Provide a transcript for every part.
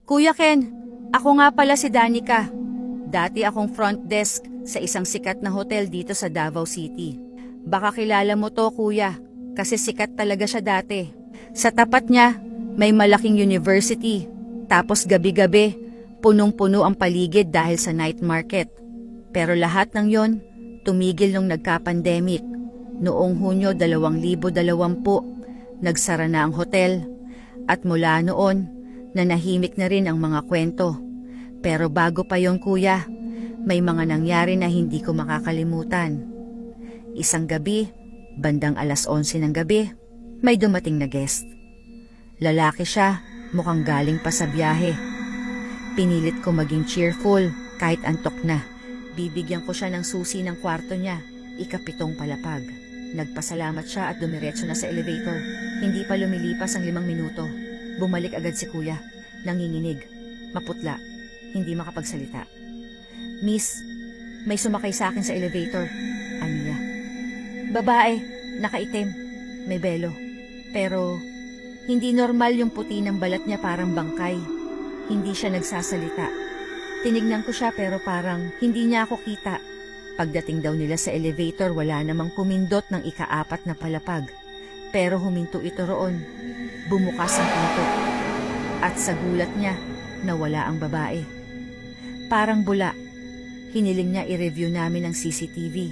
Kuya Ken, ako nga pala si Danica. Dati akong front desk sa isang sikat na hotel dito sa Davao City. Baka kilala mo to, kuya, kasi sikat talaga siya dati. Sa tapat niya, may malaking university. Tapos gabi-gabi, punong-puno ang paligid dahil sa night market. Pero lahat ng yon, tumigil nung nagka-pandemic. Noong Hunyo 2020, nagsara na ang hotel. At mula noon, nanahimik na rin ang mga kwento. Pero bago pa yon, kuya, may mga nangyari na hindi ko makakalimutan. Isang gabi, bandang 11:00 ng gabi, may dumating na guest. Lalaki siya, mukhang galing pa sa biyahe. Pinilit ko maging cheerful kahit antok na. Bibigyan ko siya ng susi ng kwarto niya, ika-7 palapag. Nagpasalamat siya at dumiretso na sa elevator. Hindi pa lumilipas ang 5 minuto. Bumalik agad si kuya, nanginginig, maputla, hindi makapagsalita. Miss, may sumakay sa akin sa elevator. Ano niya? Babae, nakaitim, may belo. Pero hindi normal yung puti ng balat niya, parang bangkay. Hindi siya nagsasalita. Tinignan ko siya pero parang hindi niya ako kita. Pagdating daw nila sa elevator, wala namang pumindot ng ika-4 na palapag. Pero huminto ito roon. Bumukas ang pinto. At sa gulat niya, nawala ang babae. Parang bula. Hiniling niya i-review namin ang CCTV.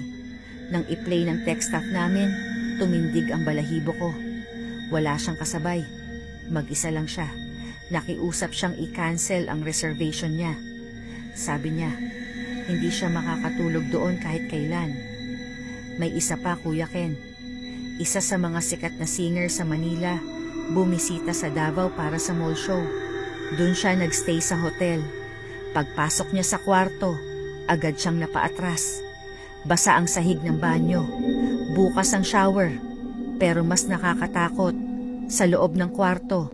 Nang i-play ng tech staff namin, tumindig ang balahibo ko. Wala siyang kasabay. Mag-isa lang siya. Nakiusap siyang i-cancel ang reservation niya. Sabi niya, hindi siya makakatulog doon kahit kailan. May isa pa, Kuya Ken. Isa sa mga sikat na singer sa Manila, bumisita sa Davao para sa mall show. Doon siya nagstay sa hotel. Pagpasok niya sa kwarto, agad siyang napaatras. Basa ang sahig ng banyo. Bukas ang shower. Pero mas nakakatakot, sa loob ng kwarto,